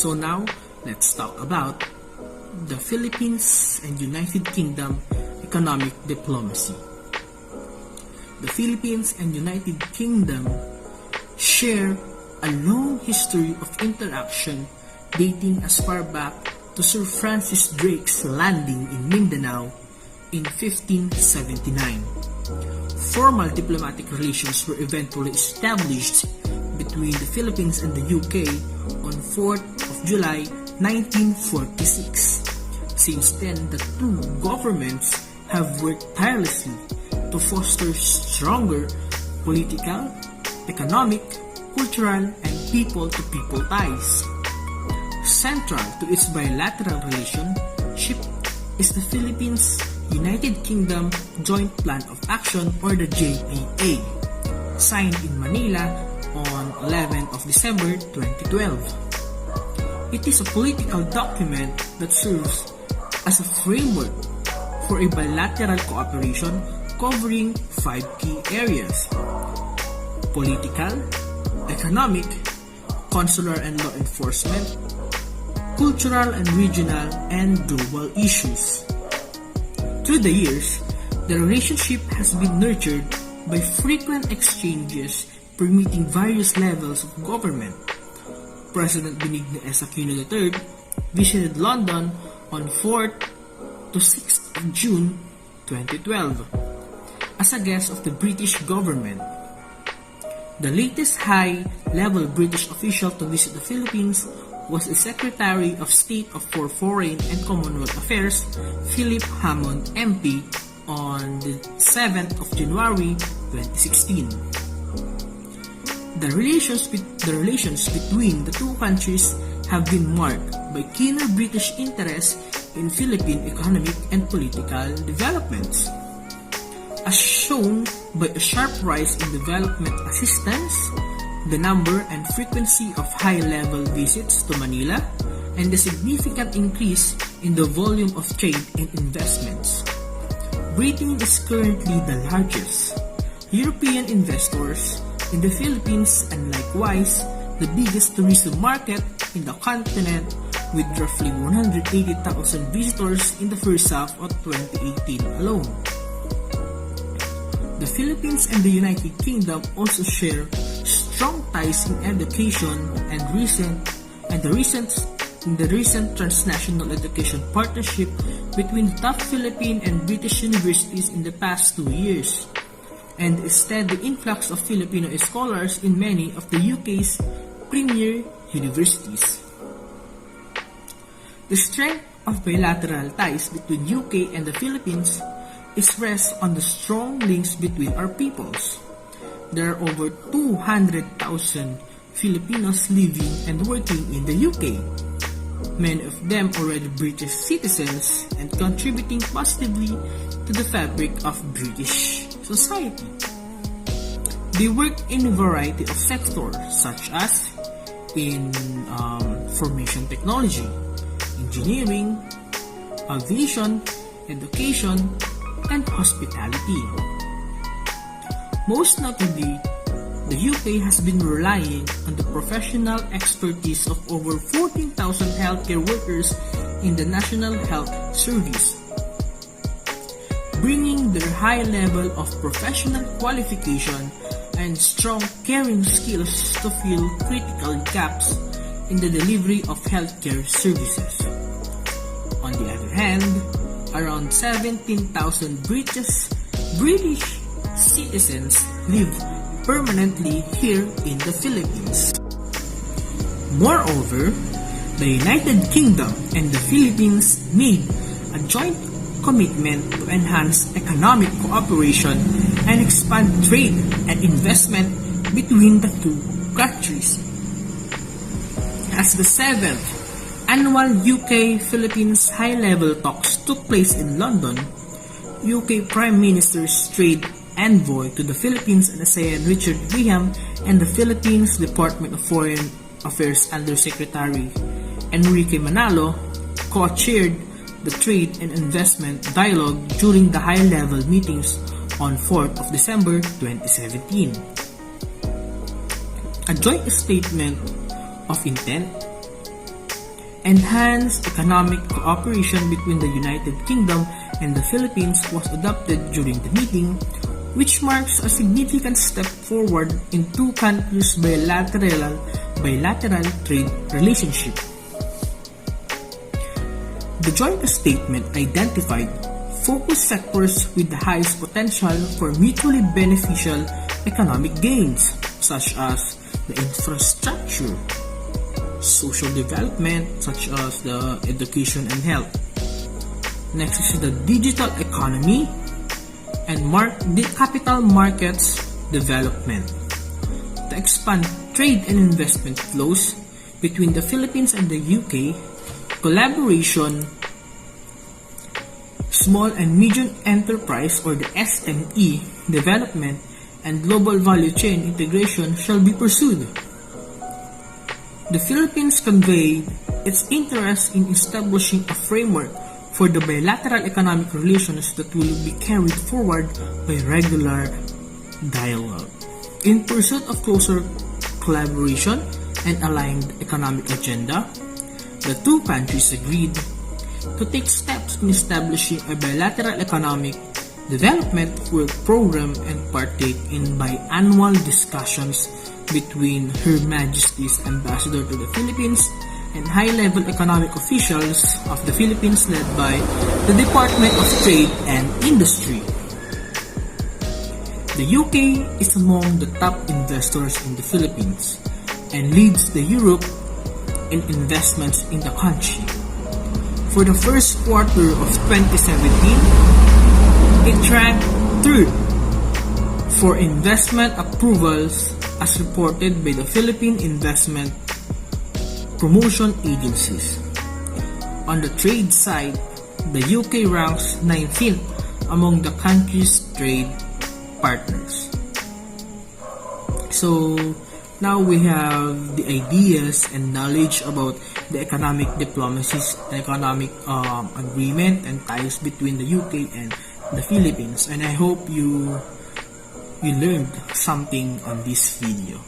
So now, let's talk about the Philippines and United Kingdom economic diplomacy. The Philippines and United Kingdom share a long history of interaction dating as far back to Sir Francis Drake's landing in Mindanao in 1579. Formal diplomatic relations were eventually established between the Philippines and the UK on 4th of July 1946. Since then, the two governments have worked tirelessly to foster stronger political, economic, cultural, and people-to-people ties. Central to its bilateral relationship is the Philippines-United Kingdom Joint Plan of Action, or the JPA, signed in Manila on 11th of December 2012. It is a political document that serves as a framework for a bilateral cooperation covering 5 key areas: political, economic, consular and law enforcement, cultural and regional, and global issues. Through the years, the relationship has been nurtured by frequent exchanges permitting various levels of government. President Benigno S. Aquino III visited London on 4th to 6th of June 2012 as a guest of the British government. The latest high-level British official to visit the Philippines was the Secretary of State for Foreign and Commonwealth Affairs, Philip Hammond MP, on the 7th of January 2016. The relations between the two countries have been marked by keener British interest in Philippine economic and political developments, as shown by a sharp rise in development assistance, the number and frequency of high-level visits to Manila, and the significant increase in the volume of trade and investments. Britain is currently the largest European investors in the Philippines and likewise the biggest tourism market in the continent, with roughly 180,000 visitors in the first half of 2018 alone. The Philippines and the United Kingdom also share strong ties in education and the recent transnational education partnership between the top Philippine and British universities in the past 2 years, and a steady influx of Filipino scholars in many of the UK's premier universities. The strength of bilateral ties between UK and the Philippines is rests on the strong links between our peoples. There are over 200,000 Filipinos living and working in the UK, many of them already British citizens and contributing positively to the fabric of British society. They work in a variety of sectors such as in information technology, engineering, aviation, education, and hospitality. Most notably, the UK has been relying on the professional expertise of over 14,000 healthcare workers in the National Health Service, bringing their high level of professional qualification and strong caring skills to fill critical gaps in the delivery of healthcare services. On the other hand, around 17,000 British citizens live permanently here in the Philippines. Moreover, the United Kingdom and the Philippines made a joint commitment to enhance economic cooperation and expand trade and investment between the two countries. As the 7th annual UK-Philippines high-level talks took place in London, UK Prime Minister's trade envoy to the Philippines and ASEAN Richard Graham and the Philippines Department of Foreign Affairs Undersecretary Enrique Manalo co-chaired the trade and investment dialogue during the high-level meetings on 4th of December 2017. A joint statement of intent Enhanced economic cooperation between the United Kingdom and the Philippines was adopted during the meeting, which marks a significant step forward in two countries' bilateral trade relationship. The joint statement identified focus sectors with the highest potential for mutually beneficial economic gains, such as the infrastructure, social development, such as the education and health. Next is the digital economy and the capital markets development. To expand trade and investment flows between the Philippines and the UK, collaboration, small and medium enterprise or the SME development, and global value chain integration shall be pursued. The Philippines conveyed its interest in establishing a framework for the bilateral economic relations that will be carried forward by regular dialogue. In pursuit of closer collaboration and aligned economic agenda, the two countries agreed to take steps in establishing a bilateral economic development work program and partake in biannual discussions between Her Majesty's Ambassador to the Philippines and high-level economic officials of the Philippines led by the Department of Trade and Industry. The UK is among the top investors in the Philippines and leads the Europe in investments in the country. For the first quarter of 2017, it ranked third for investment approvals as reported by the Philippine Investment Promotion Agencies. On the trade side, the UK ranks 19th among the country's trade partners. So, now we have the ideas and knowledge about the economic diplomacies, economic agreement and ties between the UK and the Philippines. And I hope you learned something on this video.